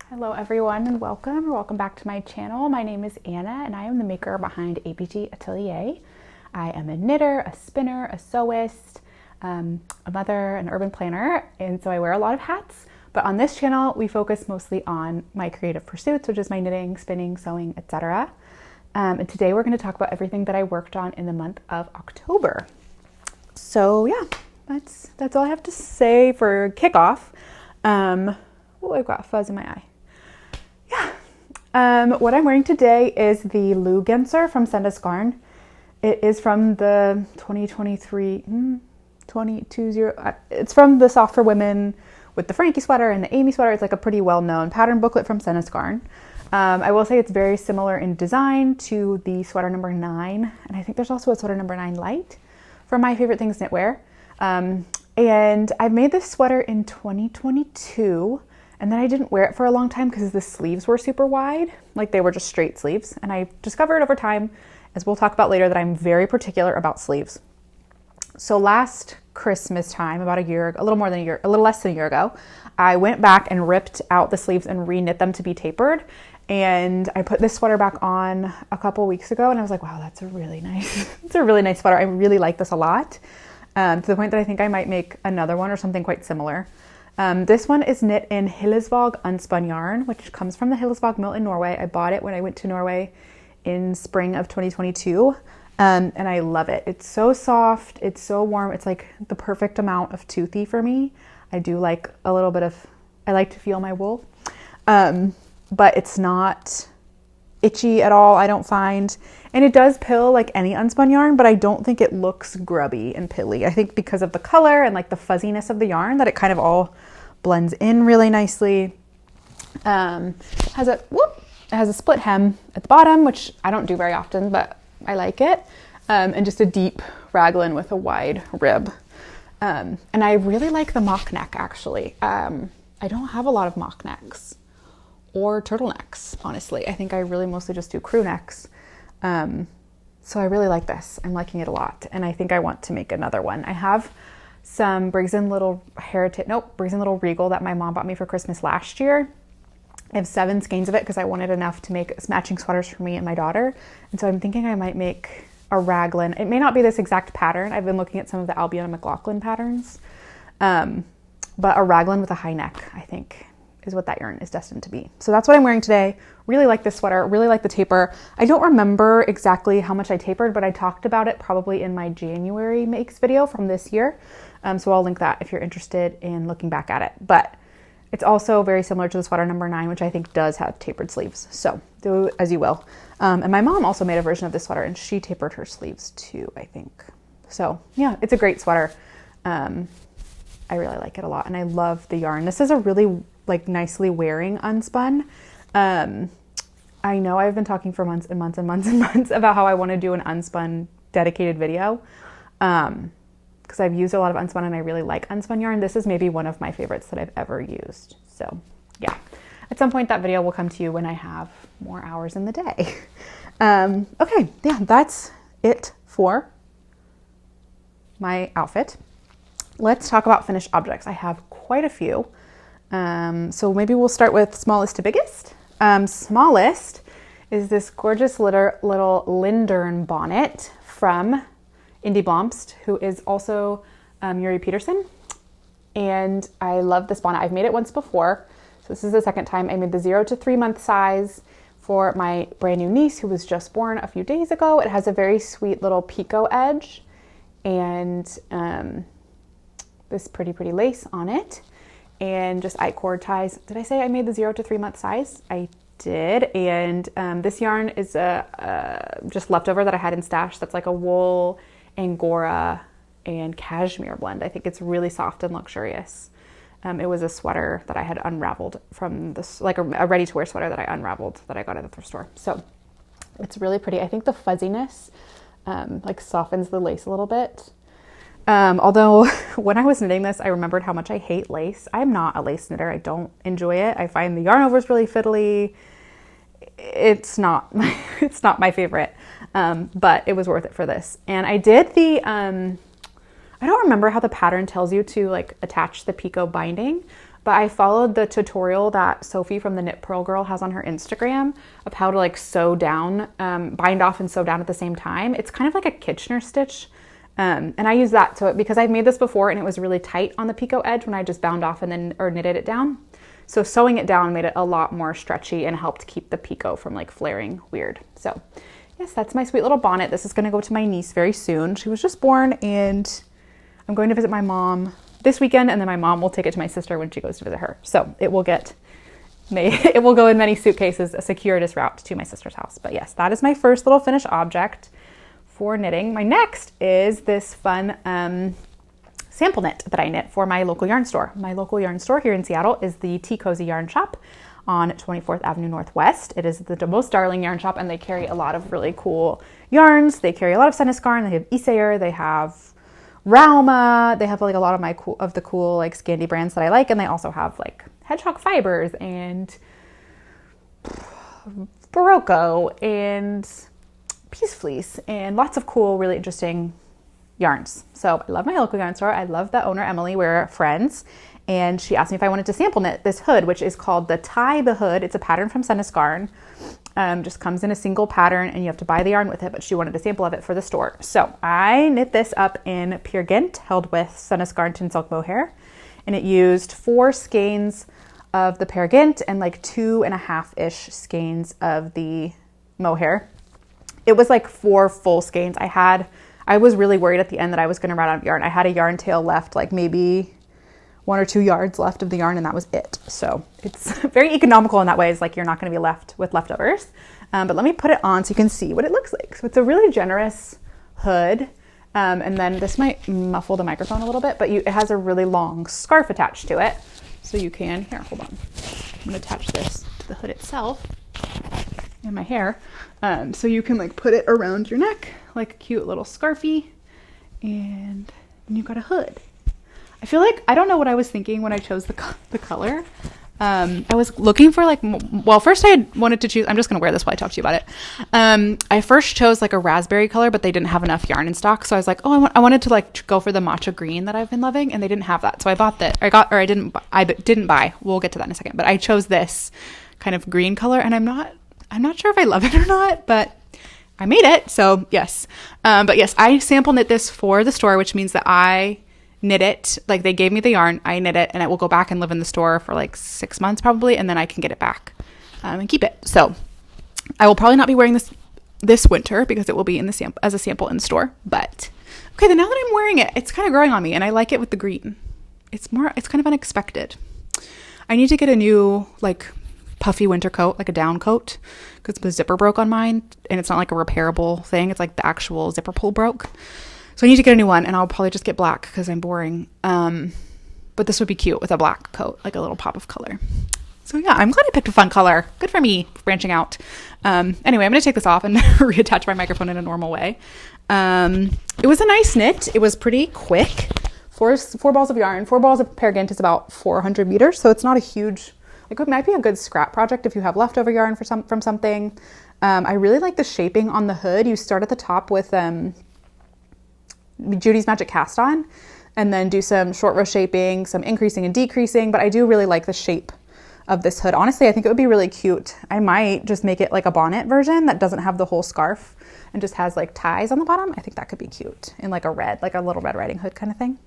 Hello everyone and welcome back to my channel. My name is Anna and I am the maker behind apt.atelier. I am a knitter, a spinner, a sewist, a mother, an urban planner, and so I wear a lot of hats. But on this channel we focus mostly on my creative pursuits, which is my knitting, spinning, sewing, etc. And today we're going to talk about everything that I worked on in the month of October. So yeah, that's all I have to say for kickoff. Oh, I've got a fuzz in my eye. What I'm wearing today is the Lugenser from Sendas Garn. It is from the 2023, it's from the Soft for Women with the Frankie sweater and the Amy sweater. It's like a pretty well-known pattern booklet from Sendas Garn. I will say it's very similar in design to the sweater number 9. And I think there's also a sweater number 9 light for my favorite things knitwear. And I made this sweater in 2022. And then I didn't wear it for a long time because the sleeves were super wide, like they were just straight sleeves. And I discovered over time, as we'll talk about later, that I'm very particular about sleeves. So last Christmas time, about a little less than a year ago, I went back and ripped out the sleeves and re-knit them to be tapered. And I put this sweater back on a couple weeks ago and I was like, wow, that's a really nice, it's a really nice sweater. I really like this a lot, to the point that I think I might make another one or something quite similar. This one is knit in Hillesvåg unspun yarn, which comes from the Hillesvåg mill in Norway. I bought it when I went to Norway in spring of 2022, and I love it. It's so soft, it's so warm, it's like the perfect amount of toothy for me. I do like a little bit of, I like to feel my wool, but it's not itchy at all, I don't find. And it does pill like any unspun yarn, but I don't think it looks grubby and pilly. I think because of the color and like the fuzziness of the yarn that it kind of all blends in really nicely. It has a split hem at the bottom, which I don't do very often, but I like it. And just a deep raglan with a wide rib. And I really like the mock neck actually. I don't have a lot of mock necks or turtlenecks, honestly. I think I really mostly just do crew necks. So I really like this. I'm liking it a lot. And I think I want to make another one. I have some Briggs & Little Regal that my mom bought me for Christmas last year. I have 7 skeins of it because I wanted enough to make matching sweaters for me and my daughter. And so I'm thinking I might make a raglan. It may not be this exact pattern. I've been looking at some of the Albion McLaughlin patterns. But a raglan with a high neck, I think, is what that yarn is destined to be. So that's what I'm wearing today. Really like this sweater, really like the taper. I don't remember exactly how much I tapered, but I talked about it probably in my January makes video from this year. So I'll link that if you're interested in looking back at it. But it's also very similar to the sweater number 9, which I think does have tapered sleeves. So do as you will. And my mom also made a version of this sweater and she tapered her sleeves too, I think. So yeah, it's a great sweater. I really like it a lot and I love the yarn. This is a really like nicely wearing unspun. I know I've been talking for months and months and months and months about how I want to do an unspun dedicated video, because I've used a lot of unspun and I really like unspun yarn. This is maybe one of my favorites that I've ever used. So yeah, at some point that video will come to you when I have more hours in the day. Okay, yeah, that's it for my outfit. Let's talk about finished objects. I have quite a few. So maybe we'll start with smallest to biggest. Smallest is this gorgeous little Lindern bonnet from Indie Blomst, who is also Yuri Peterson. And I love this bonnet. I've made it once before. So this is the second time. I made the 0 to 3 month size for my brand new niece who was just born a few days ago. It has a very sweet little picot edge and this pretty lace on it. And just I-cord ties. Did I say I made the 0 to 3 month size? I did. And this yarn is just leftover that I had in stash. That's like a wool, Angora, and cashmere blend. I think it's really soft and luxurious. It was a sweater that I had unraveled from this, like a ready-to-wear sweater that I unraveled that I got at the thrift store. So it's really pretty. I think the fuzziness like softens the lace a little bit. Although when I was knitting this, I remembered how much I hate lace. I'm not a lace knitter. I don't enjoy it. I find the yarn over is really fiddly. It's not my favorite, but it was worth it for this. And I did the, I don't remember how the pattern tells you to like attach the picot binding, but but I followed the tutorial that Sophie from the Knit Pearl Girl has on her Instagram of how to like sew down, bind off and sew down at the same time. It's kind of like a Kitchener stitch. And I use that because I've made this before and it was really tight on the picot edge when I just bound off and then knitted it down. So sewing it down made it a lot more stretchy and helped keep the picot from like flaring weird. So yes, that's my sweet little bonnet. This is going to go to my niece very soon. She was just born and I'm going to visit my mom this weekend, and then my mom will take it to my sister when she goes to visit her. So it will go in many suitcases, a circuitous route to my sister's house. But yes, that is my first little finished object for knitting. My next is this fun sample knit that I knit for my local yarn store. My local yarn store here in Seattle is the Tea Cozy Yarn Shop on 24th Avenue Northwest. It is the most darling yarn shop, and they carry a lot of really cool yarns. They carry a lot of Senescarn. They have Isayer. They have Rauma. They have like a lot of the cool like Scandi brands that I like, and they also have like Hedgehog Fibers and Barocco and Peace Fleece and lots of cool, really interesting yarns. So I love my local yarn store. I love the owner, Emily. We're friends. And she asked me if I wanted to sample knit this hood, which is called the Tie the Hood. It's a pattern from Senescarn. Just comes in a single pattern and you have to buy the yarn with it, but she wanted a sample of it for the store. So I knit this up in Peer Gynt, held with Senescarn Tin Silk Mohair. And it used 4 skeins of the Peer Gynt and like 2.5-ish skeins of the mohair. It was like 4 full skeins. I was really worried at the end that I was going to run out of yarn. I had a yarn tail left, like maybe 1 or 2 yards left of the yarn, and that was it. So it's very economical in that way. It's like you're not going to be left with leftovers. But let me put it on so you can see what it looks like. So it's a really generous hood. And then this might muffle the microphone a little bit, but it has a really long scarf attached to it. So you can, here, hold on. I'm going to attach this to the hood itself and my hair. So you can like put it around your neck like a cute little scarfie, and you've got a hood. I feel like, I don't know what I was thinking when I chose the color. I was looking for like, well, first I had wanted to choose, I'm just going to wear this while I talk to you about it. I first chose like a raspberry color, but they didn't have enough yarn in stock. So I was like, oh, I wanted to like go for the matcha green that I've been loving, and they didn't have that. So I bought that, I didn't buy, we'll get to that in a second, but I chose this kind of green color, and I'm not sure if I love it or not, but I made it. So yes. But yes, I sample knit this for the store, which means that I knit it, like they gave me the yarn, I knit it, and it will go back and live in the store for like 6 months probably, and then I can get it back and keep it. So I will probably not be wearing this winter because it will be in the as a sample in store. But okay, then now that I'm wearing it, it's kind of growing on me, and I like it with the green. It's kind of unexpected. I need to get a new like puffy winter coat, like a down coat, because the zipper broke on mine, and it's not like a repairable thing. It's like the actual zipper pull broke. So I need to get a new one, and I'll probably just get black because I'm boring. But this would be cute with a black coat, like a little pop of color. So yeah, I'm glad I picked a fun color. Good for me, branching out. Anyway, I'm going to take this off and reattach my microphone in a normal way. It was a nice knit. It was pretty quick. Four balls of yarn. 4 balls of Peer Gynt is about 400 meters, so it's not a huge, like it might be a good scrap project if you have leftover yarn from something. I really like the shaping on the hood. You start at the top with Judy's Magic Cast On, and then do some short row shaping, some increasing and decreasing, but I do really like the shape of this hood. Honestly, I think it would be really cute. I might just make it like a bonnet version that doesn't have the whole scarf and just has like ties on the bottom. I think that could be cute in like a little Red Riding Hood kind of thing.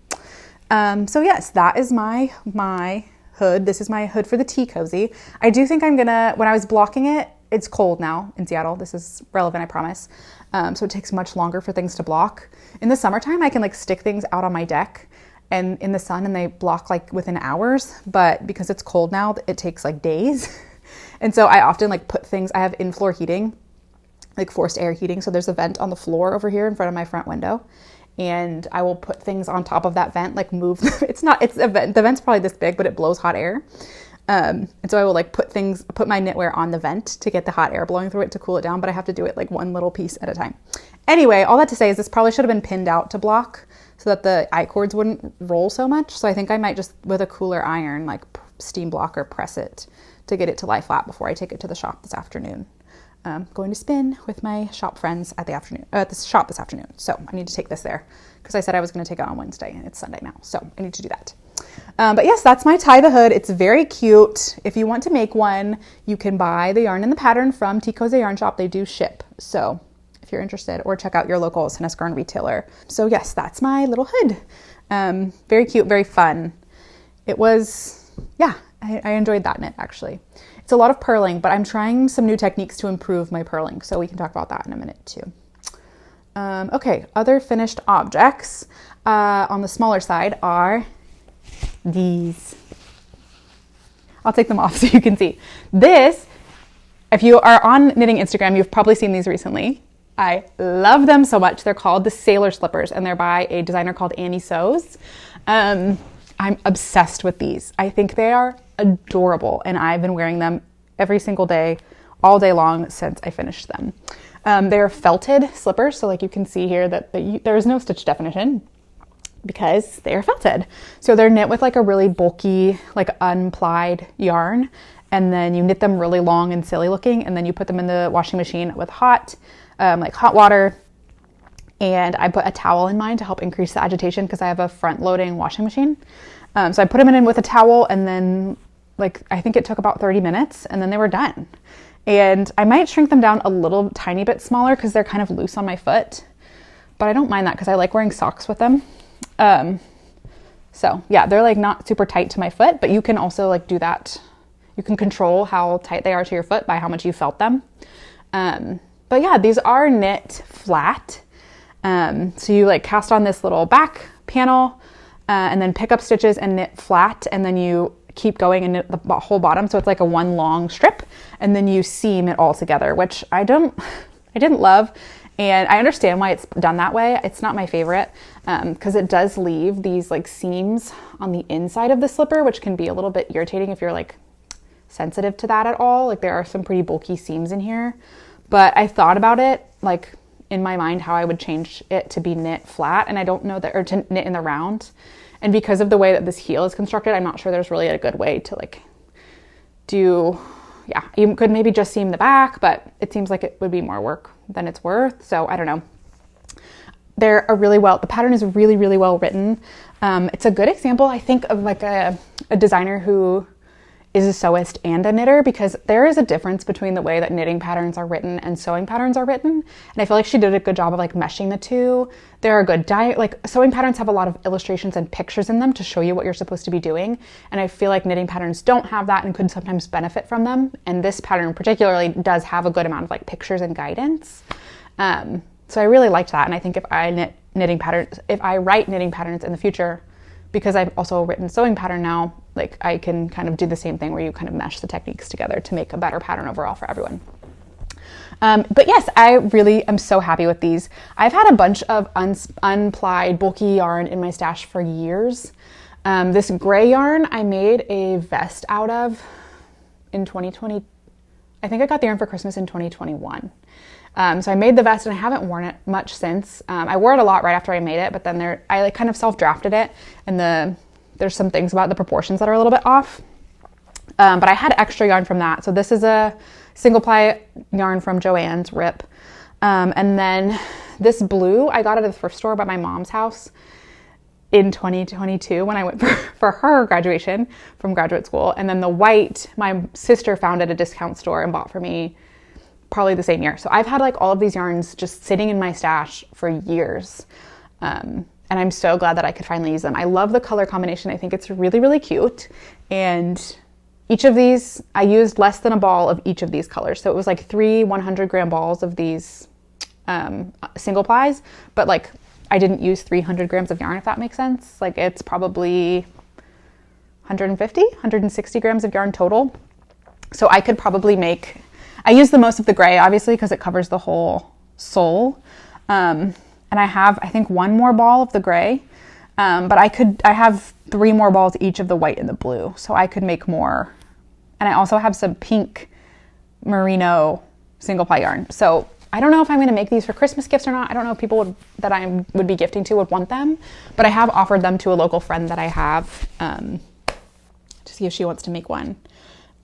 So yes, that is my hood. This is my hood for the Tea Cozy. I do think I'm gonna, when I was blocking it, it's cold now in Seattle. This is relevant, I promise. So it takes much longer for things to block. In the summertime, I can like stick things out on my deck and in the sun, and they block like within hours. But because it's cold now, it takes like days. And so I often like put things, I have in-floor heating, like forced air heating. So there's a vent on the floor over here in front of my front window. And I will put things on top of that vent, like move, it's a vent, the vent's probably this big, but it blows hot air. And so I will like put my knitwear on the vent to get the hot air blowing through it to cool it down, but I have to do it like one little piece at a time. Anyway, all that to say is this probably should have been pinned out to block so that the I-cords wouldn't roll so much. So I think I might just, with a cooler iron, like steam block or press it to get it to lie flat before I take it to the shop this afternoon. Going to spin with my shop friends at the shop this afternoon. So I need to take this there because I said I was going to take it on Wednesday, and it's Sunday now. So I need to do that. But yes, that's my tie the hood. It's very cute. If you want to make one, you can buy the yarn and the pattern from Tico's Yarn Shop. They do ship. So if you're interested, or check out your local tennis garn retailer. So yes, that's my little hood. Very cute, very fun. It was, yeah, I enjoyed that knit actually. It's a lot of purling, but I'm trying some new techniques to improve my purling. So we can talk about that in a minute too. Okay, other finished objects on the smaller side are these. I'll take them off so you can see. This, if you are on knitting Instagram, you've probably seen these recently. I love them so much. They're called the Sailor Slippers, and they're by a designer called Annie Sews. I'm obsessed with these. I think they are adorable, and I've been wearing them every single day, all day long since I finished them. They're felted slippers, so like you can see here that there is no stitch definition because they are felted. So they're knit with like a really bulky, like unplied yarn, and then you knit them really long and silly looking, and then you put them in the washing machine with hot water. And I put a towel in mine to help increase the agitation because I have a front loading washing machine. So I put them in with a towel, and then I think it took about 30 minutes, and then they were done. And I might shrink them down a little tiny bit smaller because they're kind of loose on my foot, but I don't mind that because I like wearing socks with them. So yeah, they're like not super tight to my foot, but you can also like do that. You can control how tight they are to your foot by how much you felt them. But yeah, these are knit flat. So you like cast on this little back panel, and then pick up stitches and knit flat, and then you keep going and knit the whole bottom. So it's like a one long strip, and then you seam it all together, which I didn't love. And I understand why it's done that way. It's not my favorite, because it does leave these like seams on the inside of the slipper, which can be a little bit irritating if you're like sensitive to that at all. Like there are some pretty bulky seams in here, but I thought about it like in my mind how I would change it to be knit flat, and I don't know that, or to knit in the round. And because of the way that this heel is constructed, I'm not sure there's really a good way to like do, yeah, you could maybe just seam the back, but it seems like it would be more work than it's worth. So I don't know. The pattern is really, really well written. It's a good example, I think, of like a designer who is a sewist and a knitter, because there is a difference between the way that knitting patterns are written and sewing patterns are written. And I feel like she did a good job of like meshing the two. There are good like sewing patterns have a lot of illustrations and pictures in them to show you what you're supposed to be doing. And I feel like knitting patterns don't have that and could sometimes benefit from them. And this pattern particularly does have a good amount of like pictures and guidance. So I really liked that. And I think if I write knitting patterns in the future, because I've also written sewing pattern now, like I can kind of do the same thing where you kind of mesh the techniques together to make a better pattern overall for everyone. But yes, I really am so happy with these. I've had a bunch of unplied bulky yarn in my stash for years. This gray yarn I made a vest out of in 2020. I think I got the yarn for Christmas in 2021. So I made the vest and I haven't worn it much since. I wore it a lot right after I made it, but then I like kind of self-drafted it, and there's some things about the proportions that are a little bit off. But I had extra yarn from that. So this is a single ply yarn from Joann's Rip. And then this blue I got at the thrift store by my mom's house in 2022 when I went for her graduation from graduate school. And then the white, my sister found at a discount store and bought for me probably the same year. So I've had like all of these yarns just sitting in my stash for years. And I'm so glad that I could finally use them. I love the color combination. I think it's really, really cute. And each of these, I used less than a ball of each of these colors. So it was like 3 100-gram balls of these single plies, but like I didn't use 300 grams of yarn, if that makes sense. Like it's probably 160 grams of yarn total. So I could probably I use the most of the gray, obviously, because it covers the whole sole. And I have, I think, 1 more ball of the gray. But I have 3 more balls each of the white and the blue. So I could make more. And I also have some pink merino single ply yarn. So I don't know if I'm going to make these for Christmas gifts or not. I don't know if people that I would be gifting to would want them. But I have offered them to a local friend that I have to see if she wants to make one.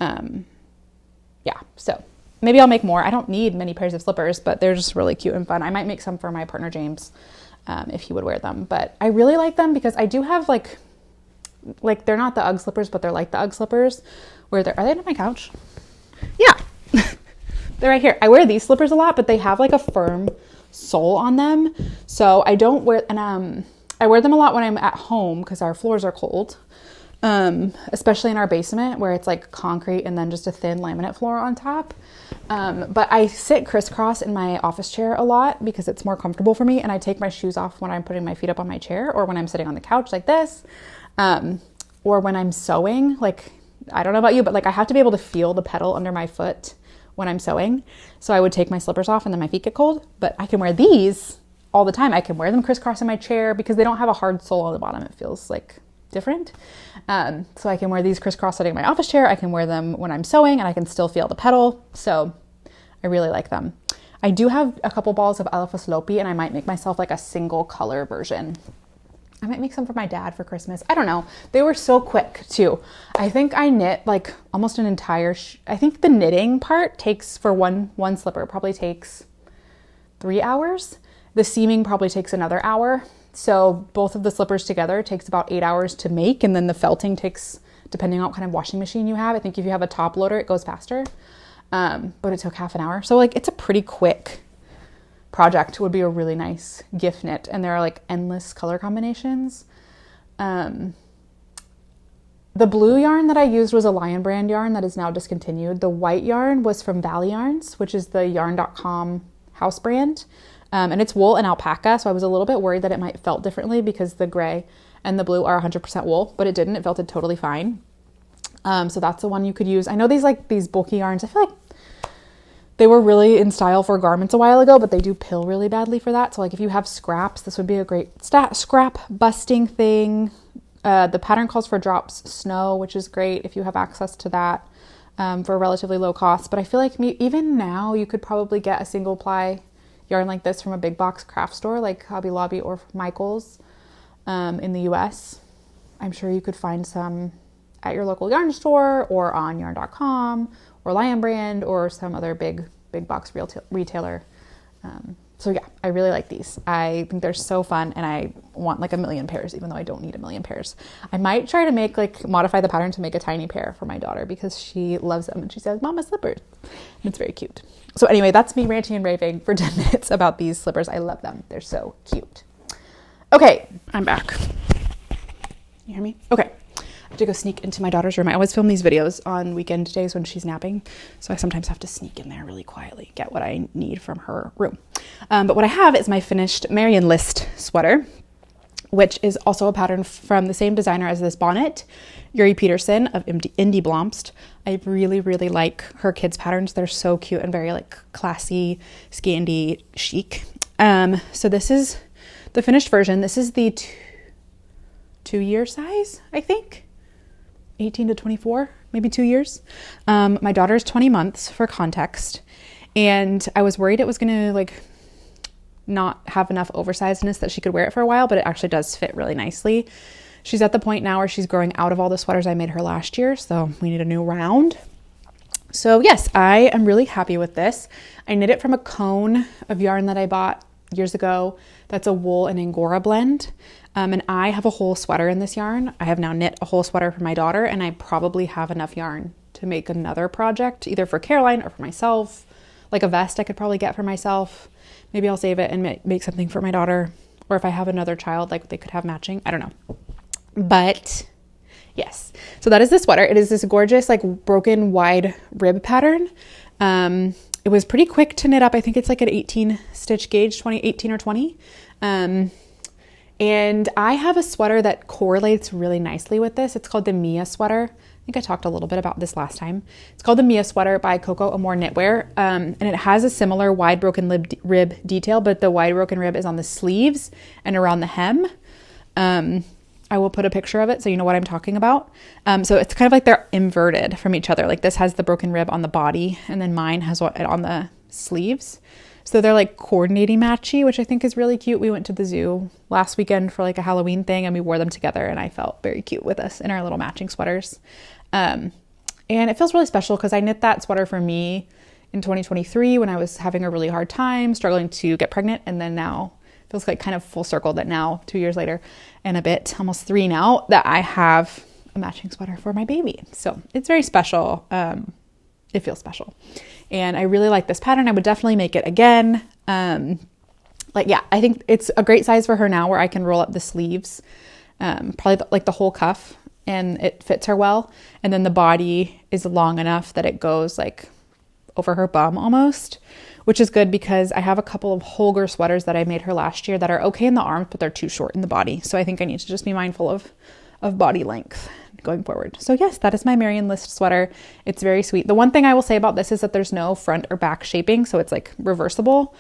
Yeah, so maybe I'll make more. I don't need many pairs of slippers, but they're just really cute and fun. I might make some for my partner, James, if he would wear them. But I really like them because I do have like like, they're not the Ugg slippers, but they're like the Ugg slippers where are they under my couch? Yeah. They're right here. I wear these slippers a lot, but they have like a firm sole on them. So I don't wear, and I wear them a lot when I'm at home because our floors are cold. Especially in our basement where it's like concrete and then just a thin laminate floor on top. But I sit crisscross in my office chair a lot because it's more comfortable for me. And I take my shoes off when I'm putting my feet up on my chair or when I'm sitting on the couch like this. Or when I'm sewing, like, I don't know about you, but like I have to be able to feel the pedal under my foot when I'm sewing. So I would take my slippers off and then my feet get cold, but I can wear these all the time. I can wear them crisscross in my chair because they don't have a hard sole on the bottom. It feels like different. So I can wear these crisscross sitting in my office chair. I can wear them when I'm sewing and I can still feel the pedal. So I really like them. I do have a couple balls of Elephas Lopi and I might make myself like a single color version. I might make some for my dad for Christmas. I don't know. They were so quick too. I think I knit like almost an entire, I think the knitting part takes for one slipper probably takes 3 hours. The seaming probably takes another hour. So both of the slippers together takes about 8 hours to make. And then the felting takes, depending on what kind of washing machine you have. I think if you have a top loader, it goes faster. But it took half an hour. So like it's a pretty quick project. It would be a really nice gift knit. And there are like endless color combinations. The blue yarn that I used was a Lion brand yarn that is now discontinued. The white yarn was from Valley Yarns, which is the yarn.com house brand. And it's wool and alpaca, so I was a little bit worried that it might felt differently because the gray and the blue are 100% wool, but it didn't. It felted totally fine. So that's the one you could use. I know these bulky yarns, I feel like they were really in style for garments a while ago, but they do pill really badly for that. So like if you have scraps, this would be a great scrap busting thing. The pattern calls for drops snow, which is great if you have access to that for a relatively low cost. But I feel like even now you could probably get a single ply yarn like this from a big box craft store like Hobby Lobby or Michael's in the US. I'm sure you could find some at your local yarn store or on yarn.com or Lion brand or some other big box retailer. So yeah, I really like these. I think they're so fun and I want like a million pairs, even though I don't need a million pairs. I might try to modify the pattern to make a tiny pair for my daughter because she loves them and she says, Mama, slippers. And it's very cute. So anyway, that's me ranting and raving for 10 minutes about these slippers. I love them. They're so cute. Okay, I'm back. You hear me? Okay. I have to go sneak into my daughter's room. I always film these videos on weekend days when she's napping. So I sometimes have to sneak in there really quietly, get what I need from her room. But what I have is my finished Marienlyst sweater, which is also a pattern from the same designer as this bonnet, Yuri Peterson of Indie Blomst. I really, really like her kids' patterns. They're so cute and very like classy, Scandi chic. So this is the finished version. This is the 2-year size, I think. 18 to 24, maybe 2 years. My daughter's 20 months for context. And I was worried it was going to like not have enough oversizedness that she could wear it for a while, but it actually does fit really nicely. She's at the point now where she's growing out of all the sweaters I made her last year. So we need a new round. So yes, I am really happy with this. I knit it from a cone of yarn that I bought years ago. That's a wool and Angora blend. And I have a whole sweater in this yarn. I have now knit a whole sweater for my daughter, and I probably have enough yarn to make another project, either for Caroline or for myself. Like a vest I could probably get for myself. Maybe I'll save it and make something for my daughter. Or if I have another child, like they could have matching. I don't know. But yes, so that is the sweater. It is this gorgeous, like broken wide rib pattern. It was pretty quick to knit up. I think it's like an 18 stitch gauge, 18 or 20. And I have a sweater that correlates really nicely with this. It's called the Mia sweater. I think I talked a little bit about this last time. It's called the Mia sweater by Coco Amore Knitwear. And it has a similar wide broken rib detail, but the wide broken rib is on the sleeves and around the hem. I will put a picture of it so you know what I'm talking about. So it's kind of like they're inverted from each other. Like this has the broken rib on the body and then mine has it on the sleeves. So they're like coordinating matchy, which I think is really cute. We went to the zoo last weekend for like a Halloween thing and we wore them together and I felt very cute with us in our little matching sweaters. And it feels really special because I knit that sweater for me in 2023 when I was having a really hard time, struggling to get pregnant. And then now feels like kind of full circle that now 2 years later and a bit, almost 3 now, that I have a matching sweater for my baby. So it's very special. It feels special. And I really like this pattern. I would definitely make it again. I think it's a great size for her now where I can roll up the sleeves, probably like the whole cuff, and it fits her well. And then the body is long enough that it goes like over her bum almost, which is good because I have a couple of Holger sweaters that I made her last year that are okay in the arms, but they're too short in the body. So I think I need to just be mindful of body length going forward. So yes, that is my Marienlyst sweater. It's very sweet. The one thing I will say about this is that there's no front or back shaping, so it's like reversible.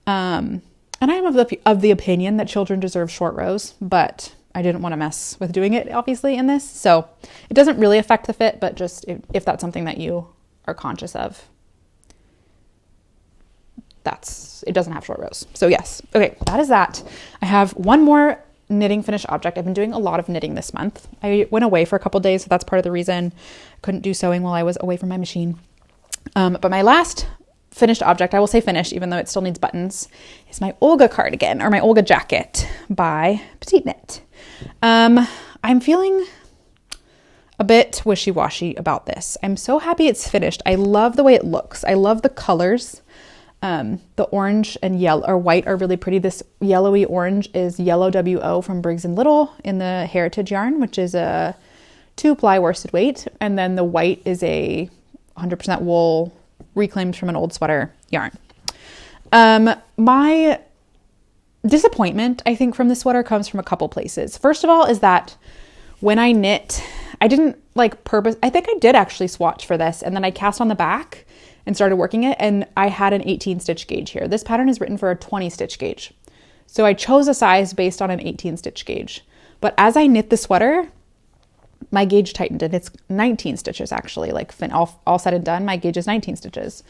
And I am of the opinion that children deserve short rows, but I didn't want to mess with doing it obviously in this. So it doesn't really affect the fit, but just if that's something that you are conscious of, it doesn't have short rows. So yes. Okay. That is that. I have one more knitting finished object. I've been doing a lot of knitting this month. I went away for a couple days, so that's part of the reason I couldn't do sewing while I was away from my machine. But my last finished object, I will say finished, even though it still needs buttons, is my Olga cardigan or my Olga jacket by petiteknit. I'm feeling a bit wishy-washy about this. I'm so happy it's finished. I love the way it looks. I love the colors. The orange and yellow or white are really pretty. This yellowy orange is Yellow WO from Briggs & Little in the Heritage yarn, which is a 2-ply worsted weight. And then the white is a 100% wool reclaimed from an old sweater yarn. My disappointment, I think, from this sweater comes from a couple places. First of all is that when I knit, I didn't I think I did actually swatch for this, and then I cast on the back and started working it, and I had an 18 stitch gauge here. This pattern is written for a 20 stitch gauge. So I chose a size based on an 18 stitch gauge. But as I knit the sweater, my gauge tightened, and it's 19 stitches actually, all said and done, my gauge is 19 stitches.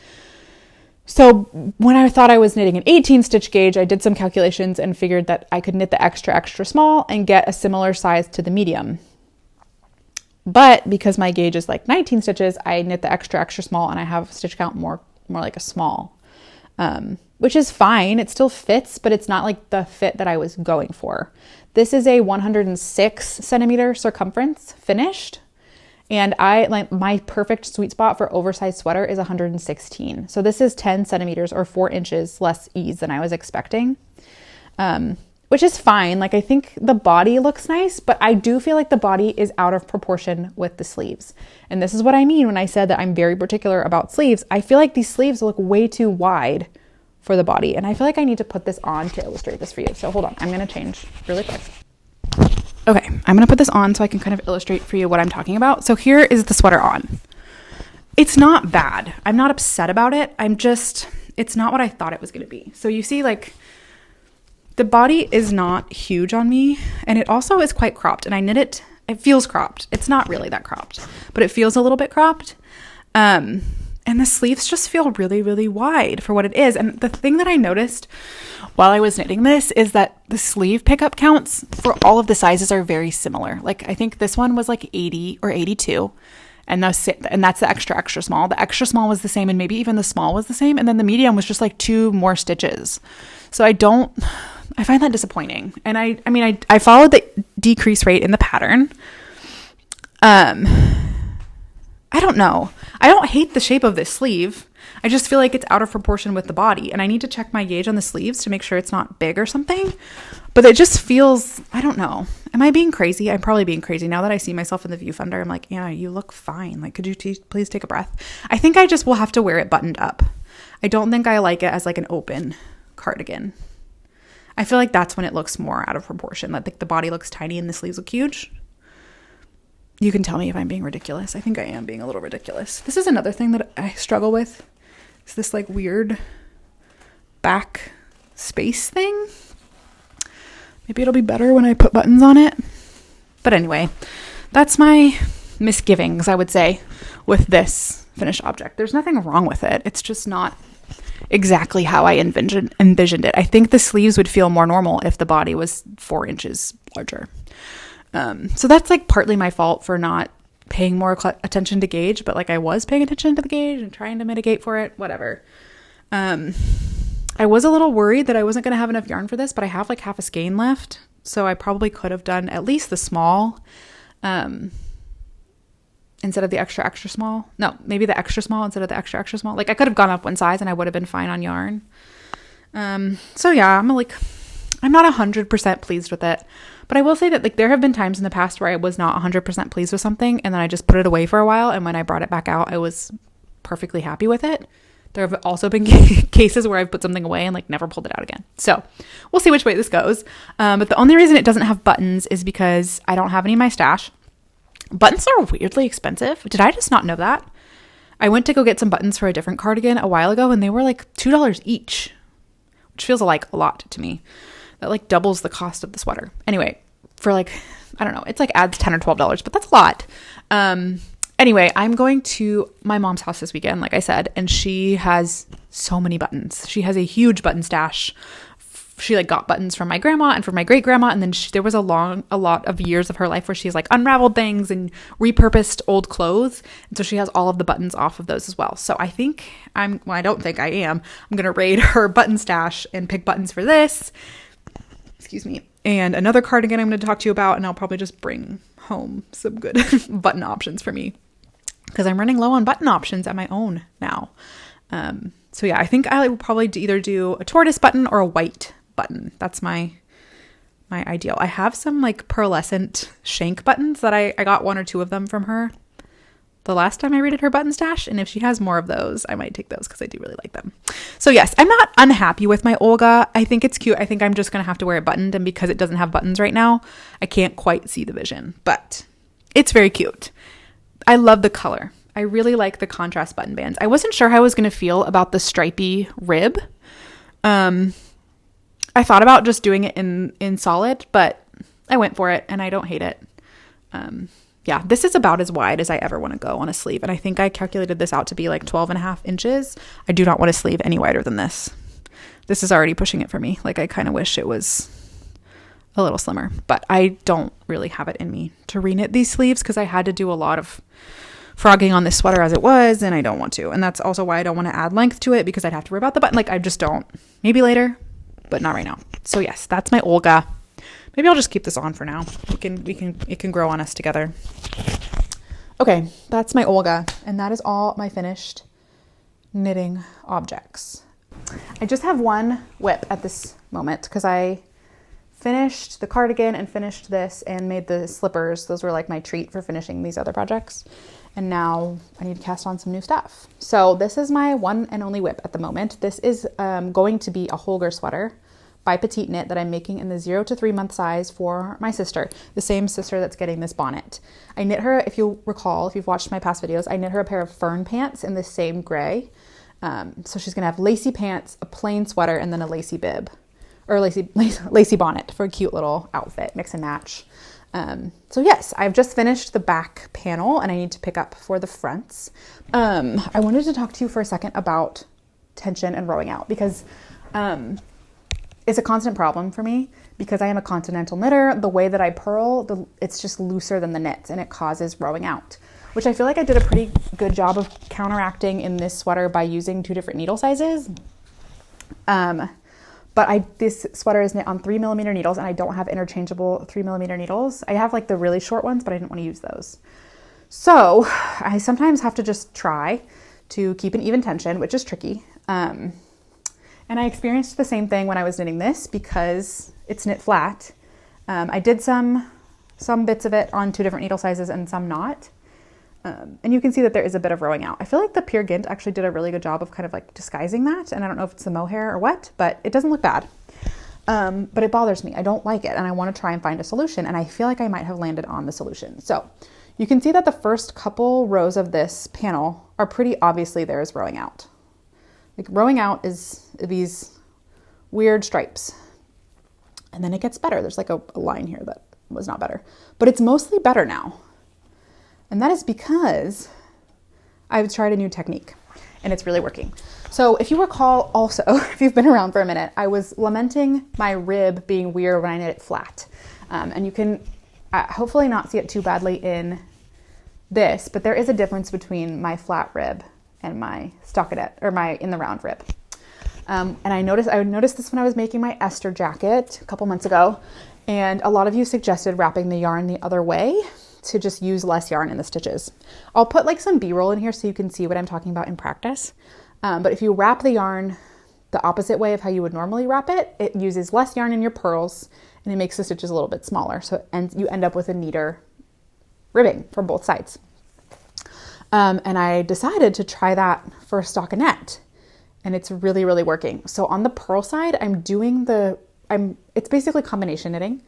So when I thought I was knitting an 18 stitch gauge, I did some calculations and figured that I could knit the extra small and get a similar size to the medium. But because my gauge is 19 stitches, I knit the extra small, and I have stitch count more like a small, which is fine. It still fits, but it's not like the fit that I was going for. This is a 106 centimeter circumference finished. And my perfect sweet spot for oversized sweater is 116. So this is 10 centimeters or 4 inches less ease than I was expecting. Which is fine. I think the body looks nice, but I do feel like the body is out of proportion with the sleeves. And this is what I mean when I said that I'm very particular about sleeves. I feel like these sleeves look way too wide for the body. And I feel like I need to put this on to illustrate this for you. So hold on, I'm going to change really quick. Okay, I'm going to put this on so I can kind of illustrate for you what I'm talking about. So here is the sweater on. It's not bad. I'm not upset about it. It's not what I thought it was going to be. So you see the body is not huge on me, and it also is quite cropped, and I knit it. It feels cropped. It's not really that cropped, but it feels a little bit cropped. And the sleeves just feel really, really wide for what it is. And the thing that I noticed while I was knitting this is that the sleeve pickup counts for all of the sizes are very similar. I think this one was 80 or 82. And that's the extra small. The extra small was the same, and maybe even the small was the same. And then the medium was just 2 more stitches. So I find that disappointing. And I followed the decrease rate in the pattern. I don't know. I don't hate the shape of this sleeve. I just feel like it's out of proportion with the body, and I need to check my gauge on the sleeves to make sure it's not big or something. But it just feels, I don't know. Am I being crazy? I'm probably being crazy. Now that I see myself in the viewfinder, I'm like, yeah, you look fine. Could you please take a breath? I think I just will have to wear it buttoned up. I don't think I like it as an open cardigan. I feel like that's when it looks more out of proportion. The body looks tiny and the sleeves look huge. You can tell me if I'm being ridiculous. I think I am being a little ridiculous. This is another thing that I struggle with. It's this weird back space thing. Maybe it'll be better when I put buttons on it. But anyway, that's my misgivings, I would say, with this finished object. There's nothing wrong with it. It's just not exactly how I envisioned it. I think the sleeves would feel more normal if the body was 4 inches larger. So that's partly my fault for not paying more attention to gauge, but I was paying attention to the gauge and trying to mitigate for it, whatever. I was a little worried that I wasn't going to have enough yarn for this, but I have like half a skein left. So I probably could have done at least the small, instead of the extra, extra small. No, maybe the extra small instead of the extra, extra small. Like I could have gone up one size and I would have been fine on yarn. So yeah, I'm not 100% pleased with it, but I will say that like there have been times in the past where I was not 100% pleased with something and then I just put it away for a while. And when I brought it back out, I was perfectly happy with it. There have also been cases where I've put something away and like never pulled it out again. So we'll see which way this goes. But the only reason it doesn't have buttons is because I don't have any in my stash. Buttons are weirdly expensive. Did I just not know that? I went to go get some buttons for a different cardigan a while ago and they were like $2 each, which feels like a lot to me. That like doubles the cost of the sweater. Anyway, for like, I don't know, it's like adds $10 or $12, but that's a lot. Anyway, I'm going to my mom's house this weekend, like I said, and she has so many buttons. She has a huge button stash. She like got buttons from my grandma and from my great grandma. And then there was a lot of years of her life where she's like unraveled things and repurposed old clothes. And so she has all of the buttons off of those as well. So I think I don't think I am. I'm going to raid her button stash and pick buttons for this. Excuse me. And another cardigan I'm going to talk to you about. And I'll probably just bring home some good button options for me, because I'm running low on button options at my own now. So yeah, I think I will probably either do a tortoise button or a white button. That's my ideal. I have some like pearlescent shank buttons that I got 1 or 2 of them from her the last time I raided her button stash. And if she has more of those, I might take those because I do really like them. So yes, I'm not unhappy with my Olga. I think it's cute. I think I'm just going to have to wear it buttoned. And because it doesn't have buttons right now, I can't quite see the vision, but it's very cute. I love the color. I really like the contrast button bands. I wasn't sure how I was going to feel about the stripy rib. I thought about just doing it in solid, but I went for it and I don't hate it. Yeah, this is about as wide as I ever want to go on a sleeve. And I think I calculated this out to be like 12.5 inches. I do not want a sleeve any wider than this. This is already pushing it for me. Like I kind of wish it was a little slimmer, but I don't really have it in me to reknit these sleeves because I had to do a lot of frogging on this sweater as it was, and I don't want to. And that's also why I don't want to add length to it, because I'd have to worry about the button. Like I just don't. Maybe later, but not right now. So yes, that's my Olga. Maybe I'll just keep this on for now. It can grow on us together. Okay, that's my Olga, and that is all my finished knitting objects. I just have one whip at this moment because I finished the cardigan and finished this and made the slippers. Those were like my treat for finishing these other projects. And now I need to cast on some new stuff. So this is my one and only whip at the moment. This is going to be a Holger sweater by petiteknit that I'm making in the 0 to 3 month size for my sister, the same sister that's getting this bonnet. I knit her, if you recall, if you've watched my past videos, I knit her a pair of fern pants in the same gray. So she's gonna have lacy pants, a plain sweater, and then a lacy bib, or lacy bonnet for a cute little outfit, mix and match. So yes, I've just finished the back panel and I need to pick up for the fronts. I wanted to talk to you for a second about tension and rowing out, because it's a constant problem for me because I am a continental knitter. The way that I purl, it's just looser than the knits and it causes rowing out, which I feel like I did a pretty good job of counteracting in this sweater by using 2 different needle sizes. But this sweater is knit on 3mm needles and I don't have interchangeable 3mm needles. I have like the really short ones, but I didn't want to use those. So I sometimes have to just try to keep an even tension, which is tricky. And I experienced the same thing when I was knitting this because it's knit flat. I did some bits of it on 2 different needle sizes and some not. And you can see that there is a bit of rowing out. I feel like the Peer Gynt actually did a really good job of kind of like disguising that. And I don't know if it's the mohair or what, but it doesn't look bad. But it bothers me. I don't like it. And I want to try and find a solution. And I feel like I might have landed on the solution. So you can see that the first couple rows of this panel are pretty obviously there is rowing out. Like rowing out is these weird stripes. And then it gets better. There's like a line here that was not better, but it's mostly better now. And that is because I've tried a new technique and it's really working. So if you recall also, if you've been around for a minute, I was lamenting my rib being weird when I knit it flat. And you can hopefully not see it too badly in this, but there is a difference between my flat rib and my stockinette, or in the round rib. And I noticed this when I was making my Esther jacket a couple months ago. And a lot of you suggested wrapping the yarn the other way to just use less yarn in the stitches. I'll put like some B-roll in here so you can see what I'm talking about in practice. But if you wrap the yarn the opposite way of how you would normally wrap it, it uses less yarn in your purls and it makes the stitches a little bit smaller. So you end up with a neater ribbing from both sides. And I decided to try that for a stockinette, and it's really, really working. So on the purl side, it's basically combination knitting.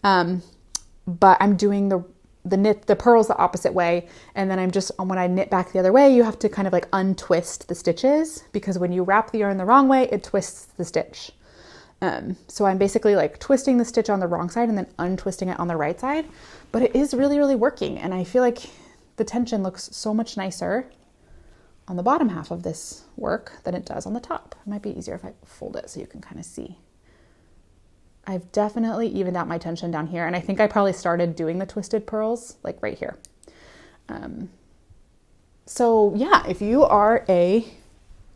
But I'm doing the purls the opposite way. And then when I knit back the other way, you have to kind of like untwist the stitches, because when you wrap the yarn the wrong way, it twists the stitch. So I'm basically like twisting the stitch on the wrong side and then untwisting it on the right side, but it is really, really working. And I feel like the tension looks so much nicer on the bottom half of this work than it does on the top. It might be easier if I fold it so you can kind of see. I've definitely evened out my tension down here. And I think I probably started doing the twisted purls like right here. So yeah, if you are a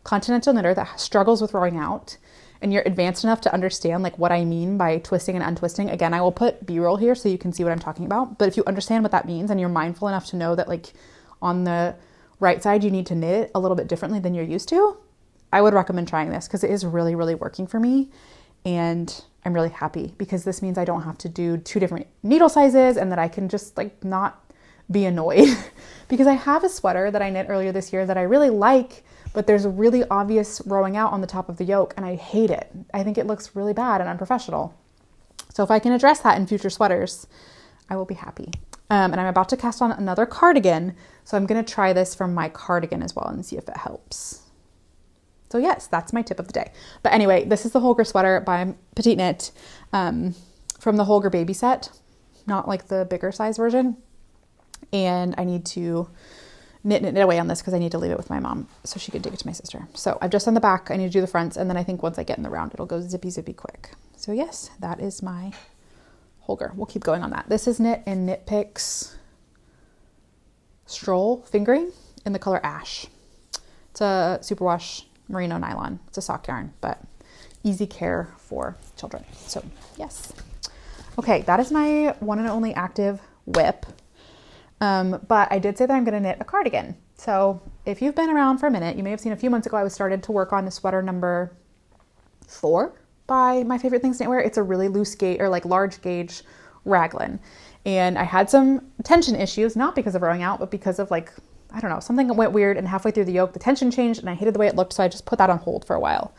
continental knitter that struggles with rowing out and you're advanced enough to understand like what I mean by twisting and untwisting, again, I will put B-roll here so you can see what I'm talking about. But if you understand what that means and you're mindful enough to know that like on the right side, you need to knit a little bit differently than you're used to, I would recommend trying this because it is really, really working for me. And I'm really happy because this means I don't have to do 2 different needle sizes and that I can just like not be annoyed because I have a sweater that I knit earlier this year that I really like, but there's a really obvious rowing out on the top of the yoke and I hate it. I think it looks really bad and unprofessional. So if I can address that in future sweaters, I will be happy. And I'm about to cast on another cardigan. So I'm going to try this from my cardigan as well and see if it helps. So yes, that's my tip of the day. But anyway, this is the Holger sweater by petiteknit from the Holger baby set, not like the bigger size version. And I need to knit away on this because I need to leave it with my mom so she can take it to my sister. So I've just done the back. I need to do the fronts. And then I think once I get in the round, it'll go zippy, zippy quick. So yes, that is my Holger. We'll keep going on that. This is knit in Knit Picks Stroll Fingering in the color Ash. It's a superwash merino nylon. It's a sock yarn, but easy care for children. So yes. Okay, that is my one and only active whip. But I did say that I'm going to knit a cardigan. So if you've been around for a minute, you may have seen a few months ago, I started to work on the sweater number 4 by My Favorite Things Knitwear. It's a really loose gauge or like large gauge raglan. And I had some tension issues, not because of rowing out, but because of like, I don't know, something went weird and halfway through the yoke, the tension changed and I hated the way it looked. So I just put that on hold for a while.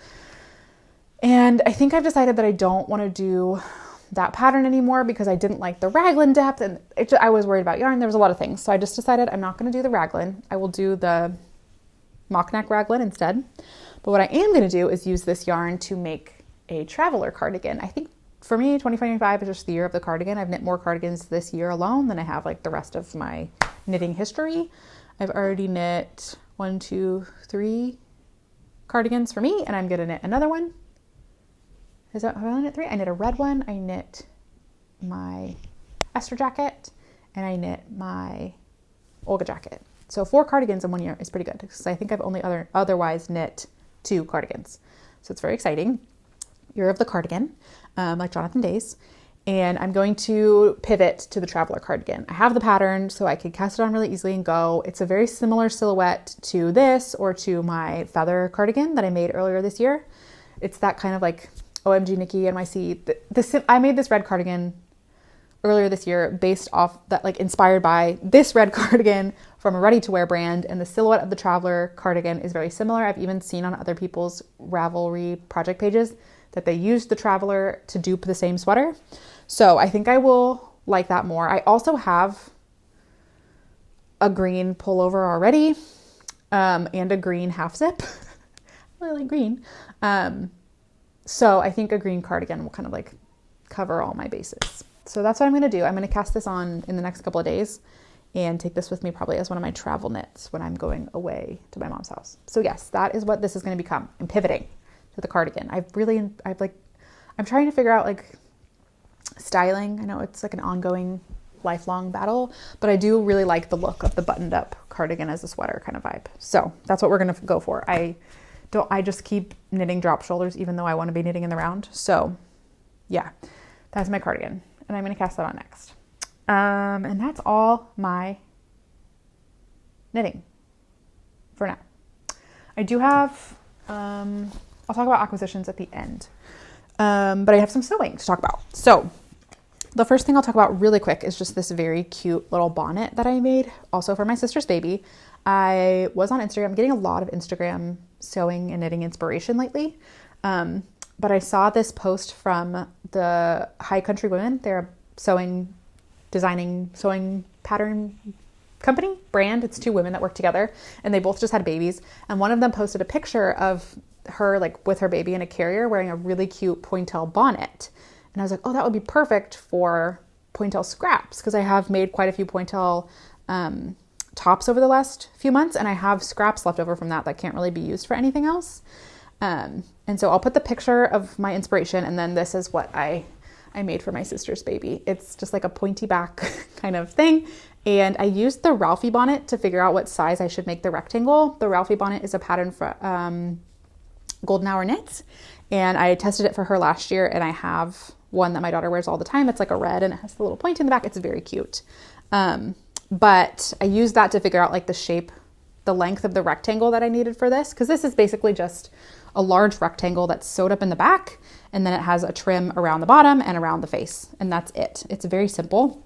And I think I've decided that I don't want to do that pattern anymore because I didn't like the raglan depth and I was worried about yarn. There was a lot of things. So I just decided I'm not going to do the raglan. I will do the mock neck raglan instead. But what I am going to do is use this yarn to make a traveler cardigan. I think for me, 2025 is just the year of the cardigan. I've knit more cardigans this year alone than I have like the rest of my knitting history. I've already knit 1, 2, 3 cardigans for me, and I'm going to knit another one. Have I only knit 3? I knit a red one. I knit my Esther jacket, and I knit my Olga jacket. So 4 cardigans in 1 year is pretty good because I think I've only otherwise knit 2 cardigans. So it's very exciting. Year of the cardigan, like Jonathan Days. And I'm going to pivot to the traveler cardigan. I have the pattern so I can cast it on really easily and go. It's a very similar silhouette to this or to my feather cardigan that I made earlier this year. It's that kind of like OMG Nikki NYC. I made this red cardigan earlier this year based off that, like inspired by this red cardigan from a ready to wear brand. And the silhouette of the traveler cardigan is very similar. I've even seen on other people's Ravelry project pages that they used the traveler to dupe the same sweater. So I think I will like that more. I also have a green pullover already and a green half zip. I really like green. So I think a green cardigan will kind of like cover all my bases. So that's what I'm going to do. I'm going to cast this on in the next couple of days and take this with me probably as one of my travel knits when I'm going away to my mom's house. So yes, that is what this is going to become. I'm pivoting to the cardigan. I'm trying to figure out like styling. I know it's like an ongoing lifelong battle, but I do really like the look of the buttoned up cardigan as a sweater kind of vibe. So that's what we're going to go for. I I just keep knitting drop shoulders even though I want to be knitting in the round. So yeah, that's my cardigan, and I'm going to cast that on next. And that's all my knitting for now. I do have, I'll talk about acquisitions at the end, but I have some sewing to talk about. So the first thing I'll talk about really quick is just this very cute little bonnet that I made also for my sister's baby. I was on Instagram, getting a lot of Instagram sewing and knitting inspiration lately. But I saw this post from the High Country Women. They're a sewing pattern company, brand. It's 2 women that work together, and they both just had babies. And one of them posted a picture of her like with her baby in a carrier wearing a really cute pointel bonnet. And I was like, oh, that would be perfect for pointel scraps, because I have made quite a few pointel tops over the last few months, and I have scraps left over from that can't really be used for anything else. And so I'll put the picture of my inspiration, and then this is what I made for my sister's baby. It's just like a pointy back kind of thing. And I used the Ralphie bonnet to figure out what size I should make the rectangle. The Ralphie bonnet is a pattern for Golden Hour Knits, and I tested it for her last year, and I have one that my daughter wears all the time. It's like a red and it has the little point in the back. It's very cute. But I used that to figure out like the shape, the length of the rectangle that I needed for this, because this is basically just a large rectangle that's sewed up in the back, and then it has a trim around the bottom and around the face, and that's it. It's very simple.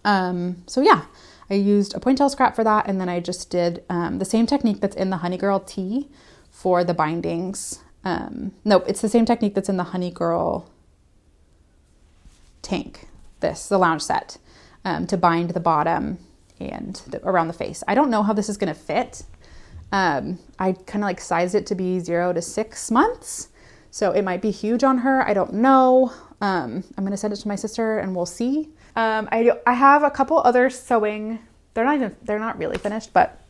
So yeah, I used a pointel scrap for that, and then I just did the same technique that's in the Honey Girl tee for the bindings. Nope, it's the same technique that's in the Honey Girl tank, the lounge set, to bind the bottom and around the face. I don't know how this is going to fit. I kind of like sized it to be 0 to 6 months. So it might be huge on her. I don't know. I'm going to send it to my sister and we'll see. I have a couple other sewing. They're not really finished, but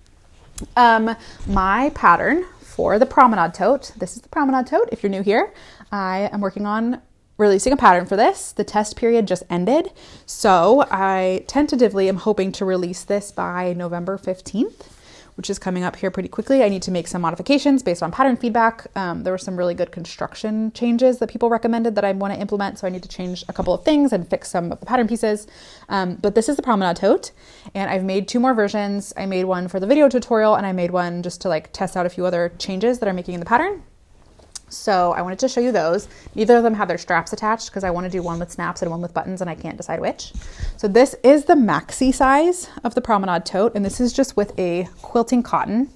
my pattern for the Promenade tote, this is the Promenade tote. If you're new here, I am working on releasing a pattern for this. The test period just ended, so I tentatively am hoping to release this by November 15th, which is coming up here pretty quickly. I need to make some modifications based on pattern feedback. There were some really good construction changes that people recommended that I want to implement, so I need to change a couple of things and fix some of the pattern pieces. But this is the Promenade tote, and I've made 2 more versions. I made one for the video tutorial, and I made one just to like test out a few other changes that I'm making in the pattern. So I wanted to show you those. Neither of them have their straps attached because I want to do one with snaps and one with buttons, and I can't decide which. So this is the maxi size of the Promenade tote, and this is just with a quilting cotton.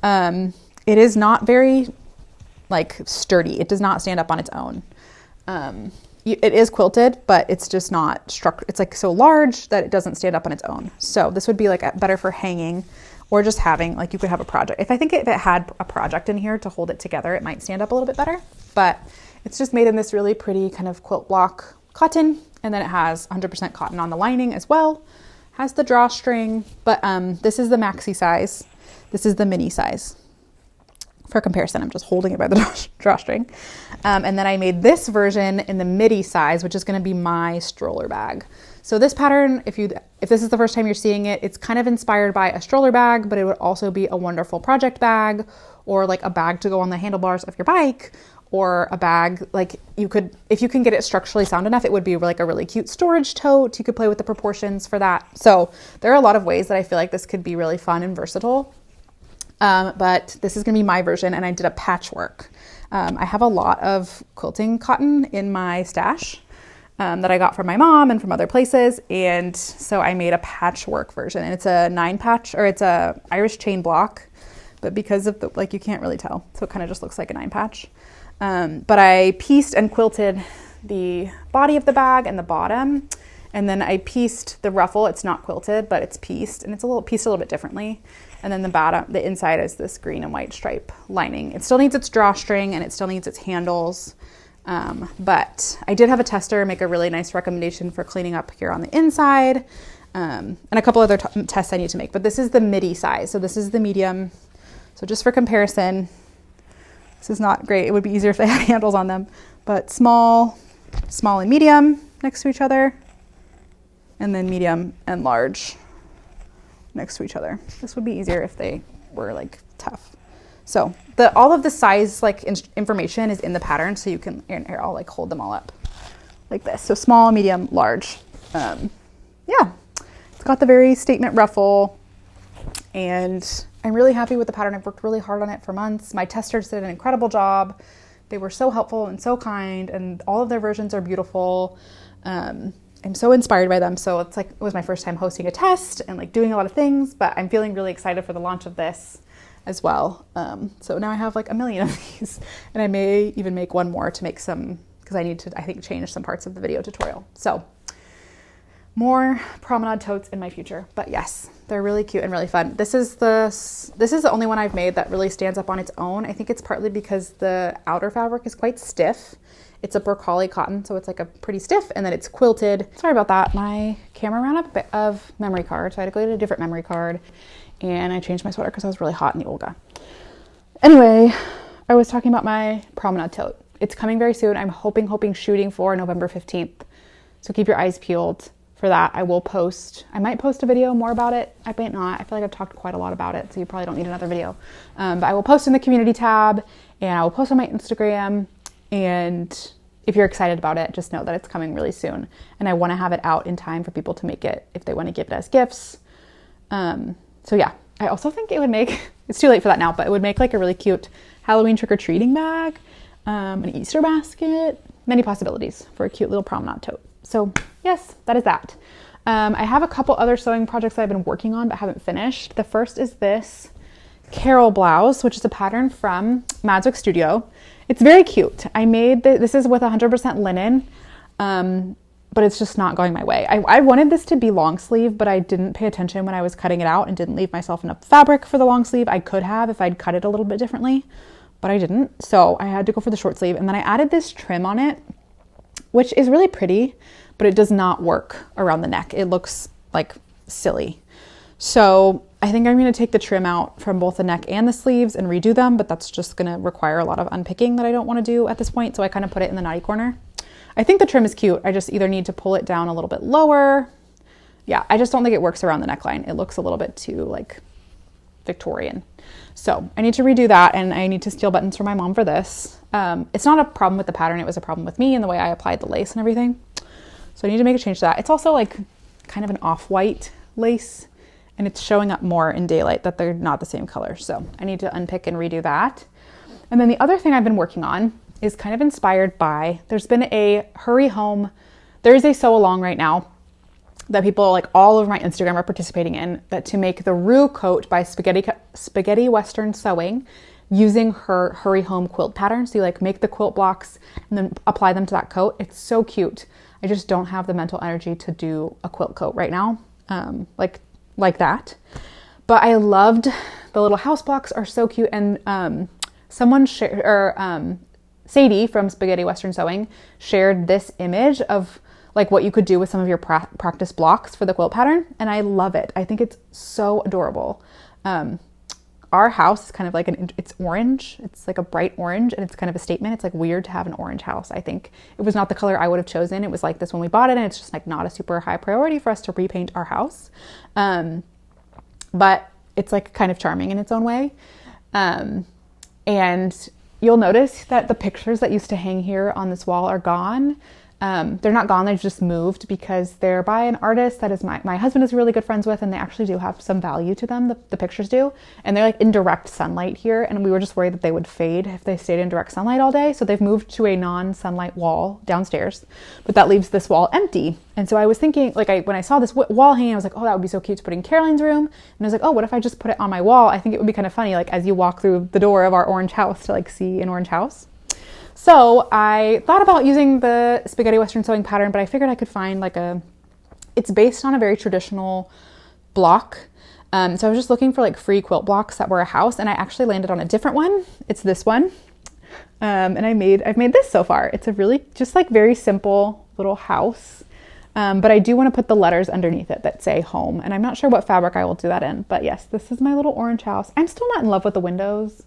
It is not very like sturdy. It does not stand up on its own. It is quilted, but it's just not structured. It's like so large that it doesn't stand up on its own. So this would be like better for hanging, or just having, like, you could have a project. If it had a project in here to hold it together, it might stand up a little bit better, but it's just made in this really pretty kind of quilt block cotton. And then it has 100% cotton on the lining as well, has the drawstring, but this is the maxi size. This is the mini size. For comparison, I'm just holding it by the drawstring. And then I made this version in the midi size, which is going to be my stroller bag. So this pattern, if this is the first time you're seeing it, it's kind of inspired by a stroller bag, but it would also be a wonderful project bag, or like a bag to go on the handlebars of your bike, or a bag like if you can get it structurally sound enough, it would be like a really cute storage tote. You could play with the proportions for that. So there are a lot of ways that I feel like this could be really fun and versatile. But this is going to be my version, and I did a patchwork. I have a lot of quilting cotton in my stash that I got from my mom and from other places, and so I made a patchwork version, and it's a 9 patch, or it's a Irish chain block, but because of the, you can't really tell, so it kind of just looks like a 9 patch. But I pieced and quilted the body of the bag and the bottom, and then I pieced the ruffle. It's not quilted, but it's pieced, and it's pieced a little bit differently. And then the inside is this green and white stripe lining. It still needs its drawstring, and it still needs its handles. But I did have a tester make a really nice recommendation for cleaning up here on the inside, and a couple other tests I need to make. But this is the midi size, so this is the medium. So just for comparison, this is not great. It would be easier if they had handles on them, but small and medium next to each other, and then medium and large next to each other. This would be easier if they were like tough. So all of the size like information is in the pattern, so you can, here, I'll like hold them all up like this. So small, medium, large. Yeah, it's got the very statement ruffle, and I'm really happy with the pattern. I've worked really hard on it for months. My testers did an incredible job. They were so helpful and so kind, and all of their versions are beautiful. I'm so inspired by them. So it's like, it was my first time hosting a test and like doing a lot of things, but I'm feeling really excited for the launch of this as well. So now I have like a million of these, and I may even make one more to make some, because I need to, I think, change some parts of the video tutorial. So more Promenade totes in my future, but yes, they're really cute and really fun. This is the only one I've made that really stands up on its own. I think it's partly because the outer fabric is quite stiff. It's a Berkali cotton, so it's like a pretty stiff, and then it's quilted. Sorry about that. My camera ran out a bit of memory card, so I had to go get a different memory card, and I changed my sweater because I was really hot in the Olga. Anyway, I was talking about my Promenade tote. It's coming very soon. I'm hoping, shooting for November 15th. So keep your eyes peeled for that. I might post a video more about it. I might not. I feel like I've talked quite a lot about it, so you probably don't need another video. But I will post in the community tab, and I will post on my Instagram. And if you're excited about it, just know that it's coming really soon. And I want to have it out in time for people to make it if they want to give it as gifts. So yeah, I also think it would make, it's too late for that now, but it would make like a really cute Halloween trick-or-treating bag, an Easter basket, many possibilities for a cute little Promenade tote. So yes, that is that. I have a couple other sewing projects that I've been working on but haven't finished. The first is this Carol blouse, which is a pattern from Magic Studio. It's very cute. I made this is with 100% linen, but it's just not going my way. I wanted this to be long sleeve, but I didn't pay attention when I was cutting it out and didn't leave myself enough fabric for the long sleeve. I could have if I'd cut it a little bit differently, but I didn't. So I had to go for the short sleeve, and then I added this trim on it, which is really pretty, but it does not work around the neck. It looks like silly. So I think I'm going to take the trim out from both the neck and the sleeves and redo them, but that's just going to require a lot of unpicking that I don't want to do at this point. So I kind of put it in the naughty corner. I think the trim is cute. I just either need to pull it down a little bit lower. Yeah, I just don't think it works around the neckline. It looks a little bit too like Victorian. So I need to redo that, and I need to steal buttons from my mom for this. It's not a problem with the pattern. It was a problem with me and the way I applied the lace and everything. So I need to make a change to that. It's also like kind of an off-white lace, and it's showing up more in daylight that they're not the same color. So I need to unpick and redo that. And then the other thing I've been working on is kind of inspired by, there's been a hurry home. There is a sew along right now that people like all over my Instagram are participating in, that to make the Rue coat by Spaghetti Western Sewing using her hurry home quilt pattern. So you like make the quilt blocks and then apply them to that coat. It's so cute. I just don't have the mental energy to do a quilt coat right now. Like that. But I loved the little house blocks, are so cute. And someone shared, or Sadie from Spaghetti Western Sewing shared this image of like what you could do with some of your practice blocks for the quilt pattern. And I love it. I think it's so adorable. Our house is kind of like it's orange. It's like a bright orange, and it's kind of a statement. It's like weird to have an orange house. I think it was not the color I would have chosen. It was like this when we bought it, and it's just like not a super high priority for us to repaint our house. But it's like kind of charming in its own way. And you'll notice that the pictures that used to hang here on this wall are gone. They're not gone, they've just moved because they're by an artist that is my husband is really good friends with, and they actually do have some value to them, the pictures do. And they're like in direct sunlight here, and we were just worried that they would fade if they stayed in direct sunlight all day. So they've moved to a non-sunlight wall downstairs, but that leaves this wall empty. And so I was thinking, like when I saw this wall hanging, I was like, oh, that would be so cute to put in Caroline's room. And I was like, oh, what if I just put it on my wall? I think it would be kind of funny, like as you walk through the door of our orange house to like see an orange house. So I thought about using the Spaghetti Western Sewing pattern, but I figured I could find it's based on a very traditional block. So I was just looking for like free quilt blocks that were a house, and I actually landed on a different one. It's this one. And I've made this so far. It's a really just like very simple little house. But I do want to put the letters underneath it that say home, and I'm not sure what fabric I will do that in, but yes, this is my little orange house. I'm still not in love with the windows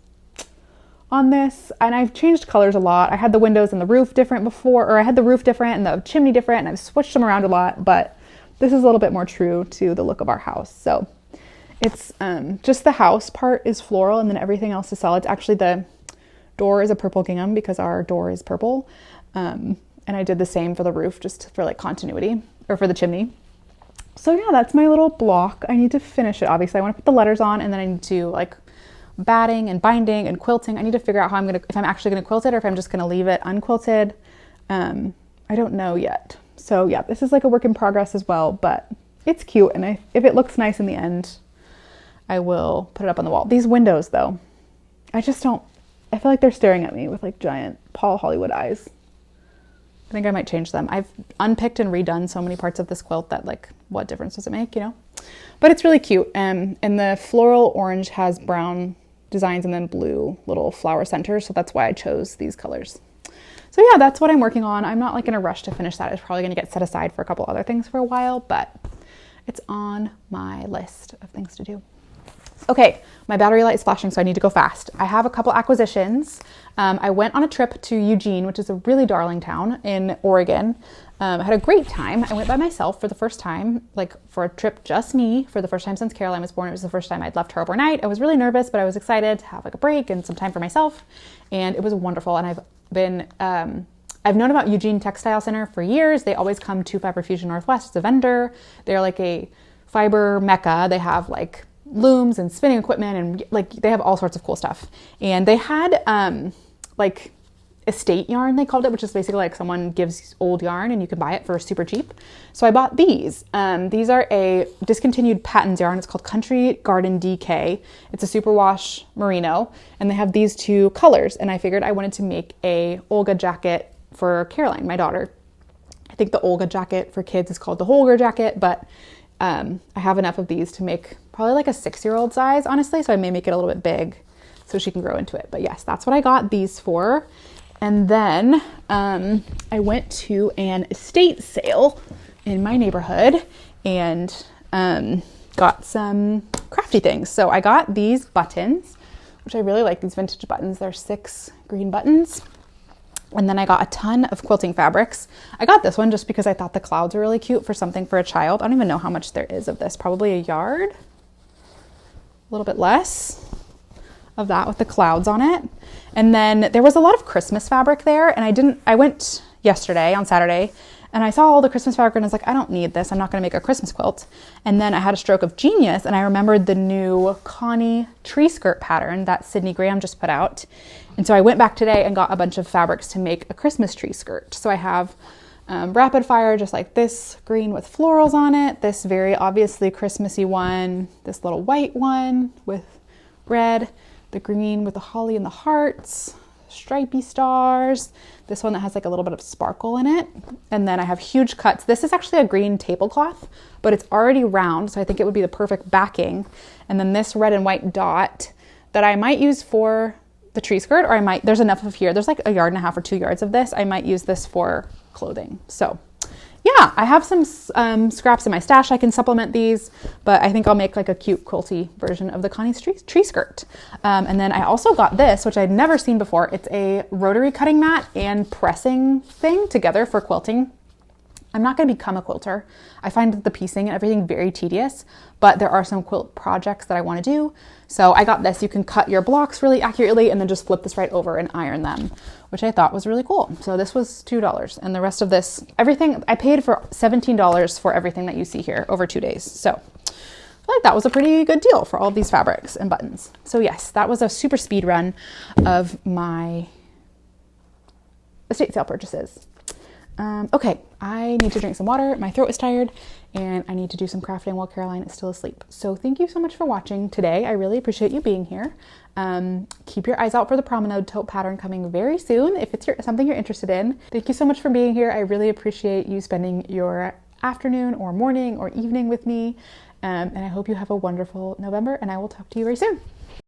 on this, and I've changed colors a lot. I had the windows and the roof different before, or I had the roof different and the chimney different, and I've switched them around a lot, but this is a little bit more true to the look of our house. So It's just the house part is floral and then everything else is solids. Actually, the door is a purple gingham because our door is purple. And I did the same for the roof just for like continuity, or for the chimney. So yeah, that's my little block. I need to finish it. Obviously, I want to put the letters on, and then I need to like batting and binding and quilting. I need to figure out how if I'm actually gonna quilt it or if I'm just gonna leave it unquilted. I don't know yet. So yeah, this is like a work in progress as well, but it's cute. And if it looks nice in the end, I will put it up on the wall. These windows though, I feel like they're staring at me with like giant Paul Hollywood eyes. I think I might change them. I've unpicked and redone so many parts of this quilt that like, what difference does it make, you know? But it's really cute. And the floral orange has brown designs and then blue little flower centers. So that's why I chose these colors. So yeah, that's what I'm working on. I'm not like in a rush to finish that. It's probably gonna get set aside for a couple other things for a while, but it's on my list of things to do. Okay, my battery light is flashing, so I need to go fast. I have a couple acquisitions. I went on a trip to Eugene, which is a really darling town in Oregon. I had a great time. I went by myself for the first time, like for a trip, just me, for the first time since Caroline was born. It was the first time I'd left her overnight. I was really nervous, but I was excited to have like a break and some time for myself. And it was wonderful. And I've known about Eugene Textile Center for years. They always come to Fiber Fusion Northwest. It's a vendor. They're like a fiber mecca. They have like looms and spinning equipment and like they have all sorts of cool stuff. And they had like estate yarn, they called it, which is basically like someone gives old yarn and you can buy it for super cheap. So I bought these. These are a discontinued patents yarn. It's called Country Garden DK. It's a superwash merino, and they have these two colors. And I figured I wanted to make a Olga jacket for Caroline, my daughter. I think the Olga jacket for kids is called the Holger jacket, but I have enough of these to make probably like a 6-year-old size, honestly. So I may make it a little bit big so she can grow into it. But yes, that's what I got these for. And then I went to an estate sale in my neighborhood and got some crafty things. So I got these buttons, which I really like, these vintage buttons. They're 6 green buttons. And then I got a ton of quilting fabrics. I got this one just because I thought the clouds were really cute for something for a child. I don't even know how much there is of this, probably a yard, a little bit less of that with the clouds on it. And then there was a lot of Christmas fabric there, and I went yesterday on Saturday and I saw all the Christmas fabric and I was like, I don't need this. I'm not gonna make a Christmas quilt. And then I had a stroke of genius and I remembered the new Connie tree skirt pattern that Sydney Graham just put out. And so I went back today and got a bunch of fabrics to make a Christmas tree skirt. So I have rapid fire, just like this green with florals on it, this very obviously Christmassy one, this little white one with red, the green with the holly and the hearts, stripy stars, this one that has like a little bit of sparkle in it. And then I have huge cuts. This is actually a green tablecloth, but it's already round, so I think it would be the perfect backing. And then this red and white dot that I might use for the tree skirt, or there's enough of here. There's like 1.5 yards or 2 yards of this. I might use this for clothing. So yeah, I have some scraps in my stash. I can supplement these, but I think I'll make like a cute quilty version of the Connie's tree skirt. And then I also got this, which I'd never seen before. It's a rotary cutting mat and pressing thing together for quilting. I'm not going to become a quilter. I find the piecing and everything very tedious, but there are some quilt projects that I want to do. So I got this. You can cut your blocks really accurately and then just flip this right over and iron them, which I thought was really cool. So this was $2, and the rest of this, everything, I paid for $17 for everything that you see here over 2 days. So I feel like that was a pretty good deal for all of these fabrics and buttons. So yes, that was a super speed run of my estate sale purchases. Okay, I need to drink some water. My throat is tired and I need to do some crafting while Caroline is still asleep. So thank you so much for watching today. I really appreciate you being here. Keep your eyes out for the Promenade tote pattern coming very soon if it's something you're interested in. Thank you so much for being here. I really appreciate you spending your afternoon or morning or evening with me. And I hope you have a wonderful November, and I will talk to you very soon.